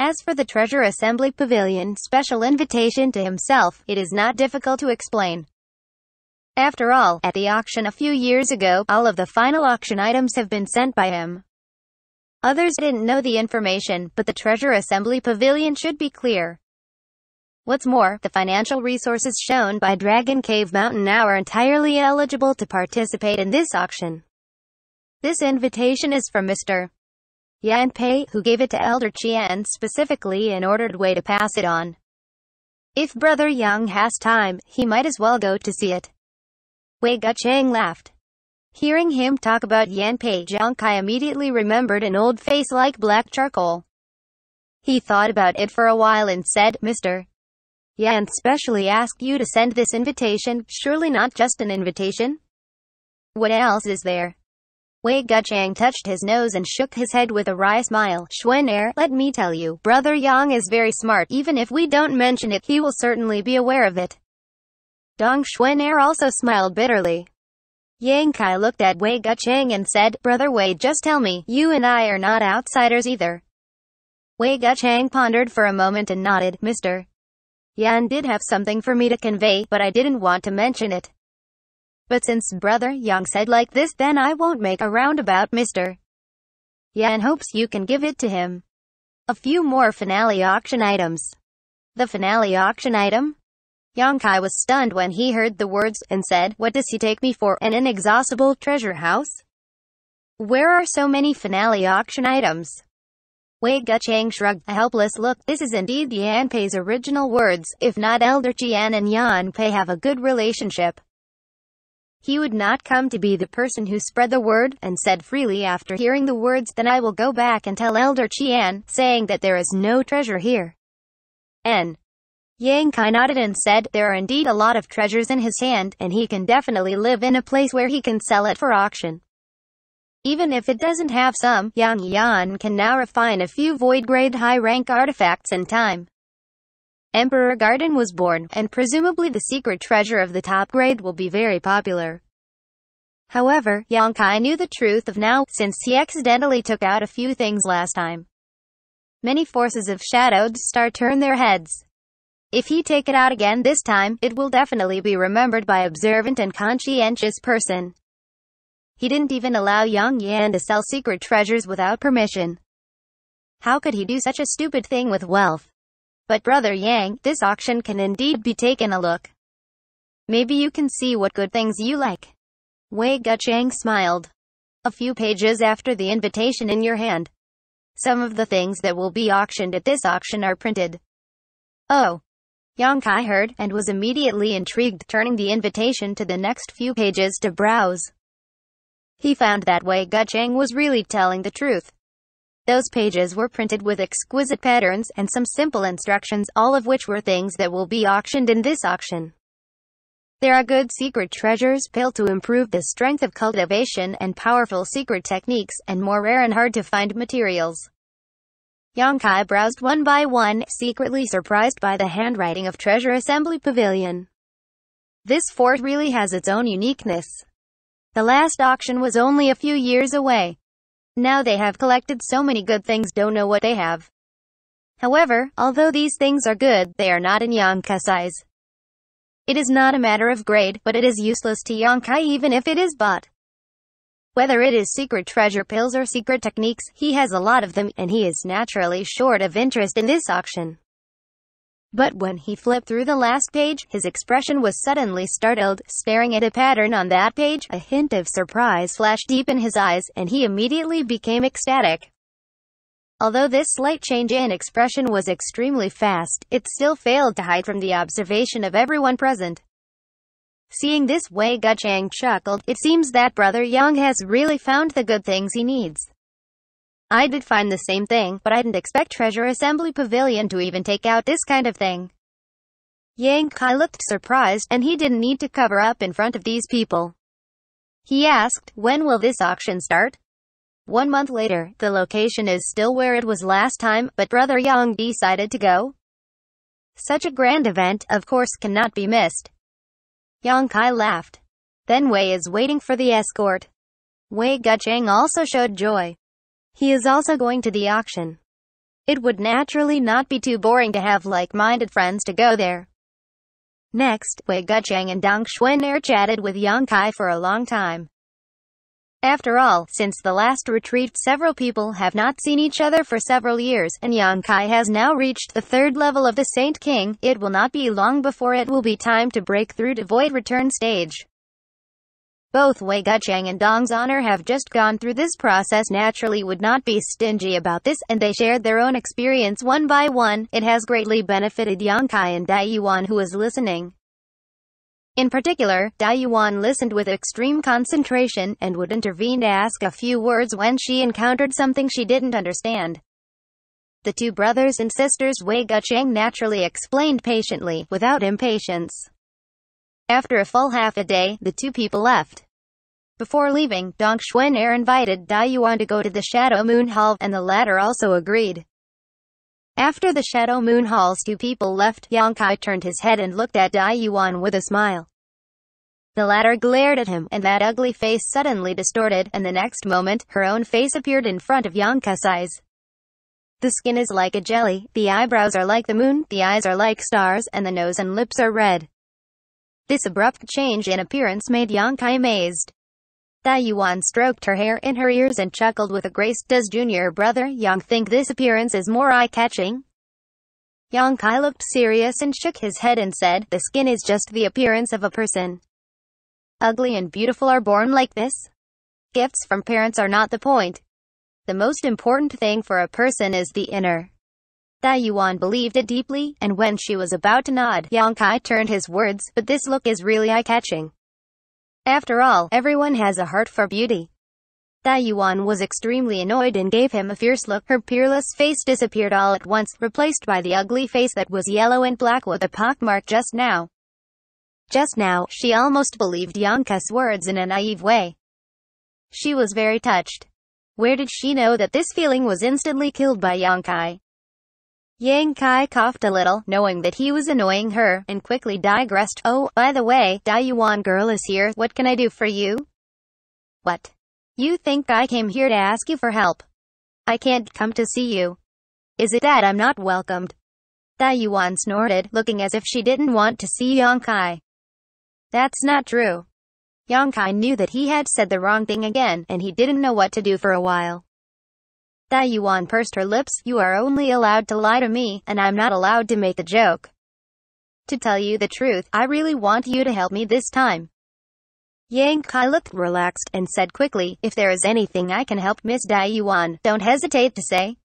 As for the Treasure Assembly Pavilion special invitation to himself, it is not difficult to explain. After all, at the auction a few years ago, all of the final auction items have been sent by him. Others didn't know the information, but the Treasure Assembly Pavilion should be clear. What's more, the financial resources shown by Dragon Cave Mountain now are entirely eligible to participate in this auction. This invitation is from Mr. Yanpei, who gave it to Elder Qian specifically in ordered way to pass it on. If Brother Yang has time, he might as well go to see it. Wei Gucheng laughed. Hearing him talk about Yanpei, Zhang Kai immediately remembered an old face like black charcoal. He thought about it for a while and said, Mr. Yan specially asked you to send this invitation, surely not just an invitation? What else is there? Wei Gucheng touched his nose and shook his head with a wry smile. Xuan, let me tell you, Brother Yang is very smart. Even if we don't mention it, he will certainly be aware of it. Dong Xuan also smiled bitterly. Yang Kai looked at Wei Gucheng and said, Brother Wei, just tell me, you and I are not outsiders either. Wei Gucheng pondered for a moment and nodded. Mr. Yan did have something for me to convey, but I didn't want to mention it. But since Brother Yang said like this, then I won't make a roundabout. Mr. Yan hopes you can give it to him. A few more finale auction items. The finale auction item? Yang Kai was stunned when he heard the words, and said, what does he take me for, an inexhaustible treasure house? Where are so many finale auction items? Wei Gucheng shrugged a helpless look. This is indeed Yanpei's original words. If not, Elder Qian and Yanpei have a good relationship. He would not come to be the person who spread the word, and said freely after hearing the words, then I will go back and tell Elder Qian, saying that there is no treasure here. Yang Kai nodded and said, there are indeed a lot of treasures in his hand, and he can definitely live in a place where he can sell it for auction. Even if it doesn't have some, Yang Yan can now refine a few void-grade high-rank artifacts in time. Emperor Garden was born, and presumably the secret treasure of the top grade will be very popular. However, Yang Kai knew the truth of now, since he accidentally took out a few things last time. Many forces of Shadowed Star turn their heads. If he take it out again this time, it will definitely be remembered by observant and conscientious person. He didn't even allow Yang Yan to sell secret treasures without permission. How could he do such a stupid thing with wealth? But Brother Yang, this auction can indeed be taken a look. Maybe you can see what good things you like. Wei Gucheng smiled. A few pages after the invitation in your hand. Some of the things that will be auctioned at this auction are printed. Oh. Yang Kai heard, and was immediately intrigued, turning the invitation to the next few pages to browse. He found that Wei Gucheng was really telling the truth. Those pages were printed with exquisite patterns, and some simple instructions, all of which were things that will be auctioned in this auction. There are good secret treasures, pills to improve the strength of cultivation, and powerful secret techniques, and more rare and hard-to-find materials. Yang Kai browsed one by one, secretly surprised by the handwriting of Treasure Assembly Pavilion. This fort really has its own uniqueness. The last auction was only a few years away. Now they have collected so many good things, don't know what they have. However, although these things are good, they are not in Yang Kai size. It is not a matter of grade, but it is useless to Yang Kai even if it is bought. Whether it is secret treasure pills or secret techniques, he has a lot of them, and he is naturally short of interest in this auction. But when he flipped through the last page, his expression was suddenly startled, staring at a pattern on that page. A hint of surprise flashed deep in his eyes, and he immediately became ecstatic. Although this slight change in expression was extremely fast, it still failed to hide from the observation of everyone present. Seeing this, Wei Gucheng chuckled. It seems that Brother Yang has really found the good things he needs. I did find the same thing, but I didn't expect Treasure Assembly Pavilion to even take out this kind of thing. Yang Kai looked surprised, and he didn't need to cover up in front of these people. He asked, when will this auction start? 1 month later. The location is still where it was last time, but Brother Yang decided to go. Such a grand event, of course, cannot be missed. Yang Kai laughed. Then Wei is waiting for the escort. Wei Gucheng also showed joy. He is also going to the auction. It would naturally not be too boring to have like-minded friends to go there. Next, Wei Gucheng and Dong Xuaner chatted with Yang Kai for a long time. After all, since the last retreat, several people have not seen each other for several years, and Yang Kai has now reached the 3rd level of the Saint King. It will not be long before it will be time to break through to Void Return stage. Both Wei Gucheng and Dong's honor have just gone through this process, naturally would not be stingy about this, and they shared their own experience one by one. It has greatly benefited Yang Kai and Dai Yuan, who was listening. In particular, Dai Yuan listened with extreme concentration, and would intervene to ask a few words when she encountered something she didn't understand. The two brothers and sisters Wei Gucheng naturally explained patiently, without impatience. After a full half a day, the two people left. Before leaving, Dong Xuaner invited Dai Yuan to go to the Shadow Moon Hall, and the latter also agreed. After the Shadow Moon Hall's two people left, Yang Kai turned his head and looked at Dai Yuan with a smile. The latter glared at him, and that ugly face suddenly distorted, and the next moment, her own face appeared in front of Yang Kai's eyes. The skin is like a jelly, the eyebrows are like the moon, the eyes are like stars, and the nose and lips are red. This abrupt change in appearance made Yang Kai amazed. Dai Yuan stroked her hair in her ears and chuckled with a grace. Does junior brother Yang think this appearance is more eye-catching? Yang Kai looked serious and shook his head and said, the skin is just the appearance of a person. Ugly and beautiful are born like this. Gifts from parents are not the point. The most important thing for a person is the inner. Dai Yuan believed it deeply, and when she was about to nod, Yang Kai turned his words, but this look is really eye-catching. After all, everyone has a heart for beauty. Dai Yuan was extremely annoyed and gave him a fierce look. Her peerless face disappeared all at once, replaced by the ugly face that was yellow and black with a pockmark just now. Just now, she almost believed Yang Kai's words in a naive way. She was very touched. Where did she know that this feeling was instantly killed by Yang Kai? Yang Kai coughed a little, knowing that he was annoying her, and quickly digressed. Oh, by the way, Dai Yuan girl is here. What can I do for you? What? You think I came here to ask you for help? I can't come to see you. Is it that I'm not welcomed? Dai Yuan snorted, looking as if she didn't want to see Yang Kai. That's not true. Yang Kai knew that he had said the wrong thing again, and he didn't know what to do for a while. Dai Yuan pursed her lips. You are only allowed to lie to me, and I'm not allowed to make a joke. To tell you the truth, I really want you to help me this time. Yang Kai looked relaxed, and said quickly, if there is anything I can help Miss Dai Yuan, don't hesitate to say.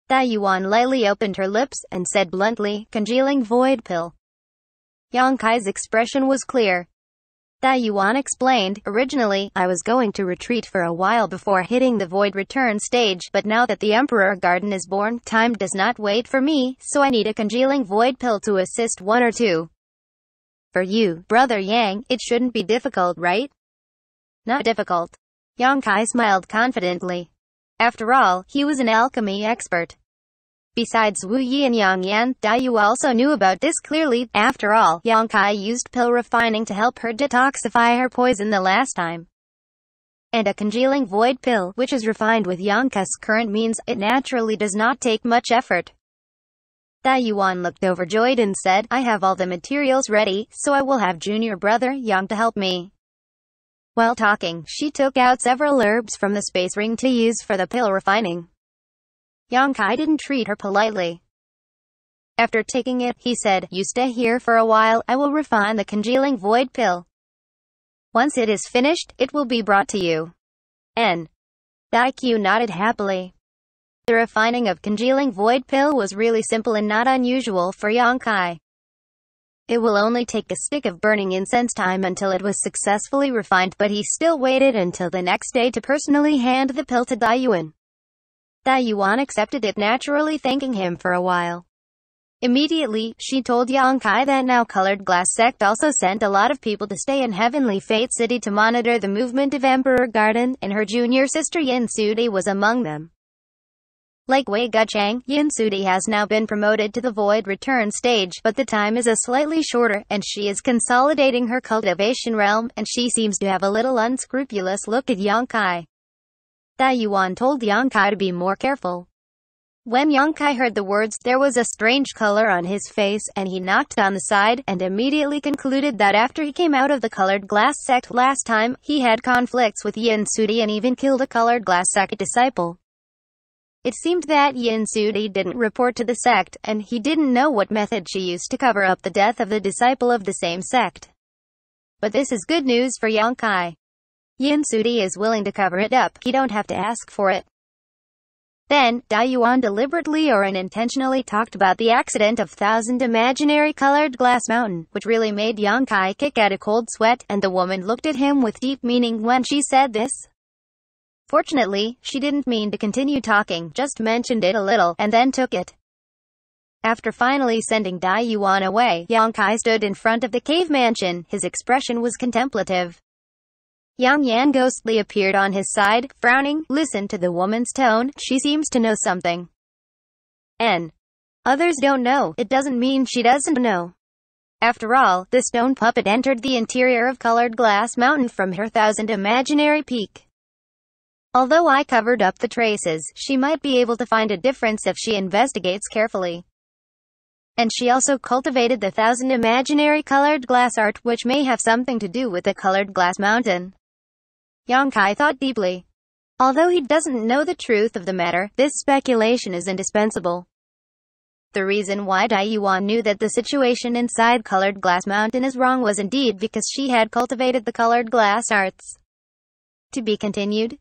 Dai Yuan lightly opened her lips, and said bluntly, congealing void pill. Yang Kai's expression was clear. Dai Yuan explained, originally, I was going to retreat for a while before hitting the Void Return stage, but now that the Emperor Garden is born, time does not wait for me, so I need a congealing void pill to assist one or two. For you, Brother Yang, it shouldn't be difficult, right? Not difficult. Yang Kai smiled confidently. After all, he was an alchemy expert. Besides Wu Yi and Yang Yan, Dai Yu also knew about this clearly. After all, Yang Kai used pill refining to help her detoxify her poison the last time. And a congealing void pill, which is refined with Yang Kai's current means, it naturally does not take much effort. Dai Yuan looked overjoyed and said, I have all the materials ready, so I will have junior brother Yang to help me. While talking, she took out several herbs from the space ring to use for the pill refining. Yang Kai didn't treat her politely. After taking it, he said, you stay here for a while, I will refine the congealing void pill. Once it is finished, it will be brought to you. N. Dai Q nodded happily. The refining of congealing void pill was really simple and not unusual for Yang Kai. It will only take a stick of burning incense time until it was successfully refined, but he still waited until the next day to personally hand the pill to Dai Yuan. Dai Yuan accepted it, naturally thanking him for a while. Immediately, she told Yang Kai that now Colored Glass Sect also sent a lot of people to stay in Heavenly Fate City to monitor the movement of Emperor Garden, and her junior sister Yin Sudi was among them. Like Wei Gucheng, Yin Sudi has now been promoted to the Void Return stage, but the time is a slightly shorter, and she is consolidating her cultivation realm, and she seems to have a little unscrupulous look at Yang Kai. Dai Yuan told Yang Kai to be more careful. When Yongkai heard the words, there was a strange color on his face, and he knocked on the side, and immediately concluded that after he came out of the colored glass sect last time, he had conflicts with Yin Sudi and even killed a colored glass sect disciple. It seemed that Yin Sudi didn't report to the sect, and he didn't know what method she used to cover up the death of the disciple of the same sect. But this is good news for Yongkai. Yin Sudi is willing to cover it up, he don't have to ask for it. Then, Dai Yuan deliberately or unintentionally talked about the accident of Thousand Imaginary Colored Glass Mountain, which really made Yongkai kick at a cold sweat, and the woman looked at him with deep meaning when she said this. Fortunately, she didn't mean to continue talking, just mentioned it a little, and then took it. After finally sending Dai Yuan away, Yongkai stood in front of the cave mansion, his expression was contemplative. Yang Yan ghostly appeared on his side, frowning. Listen to the woman's tone, she seems to know something. Others don't know, it doesn't mean she doesn't know. After all, the stone puppet entered the interior of Colored Glass Mountain from her Thousand Imaginary Peak. Although I covered up the traces, she might be able to find a difference if she investigates carefully. And she also cultivated the Thousand Imaginary Colored Glass art, which may have something to do with the Colored Glass Mountain. Yongkai thought deeply. Although he doesn't know the truth of the matter, this speculation is indispensable. The reason why Dai Yuan knew that the situation inside Colored Glass Mountain is wrong was indeed because she had cultivated the colored glass arts. To be continued.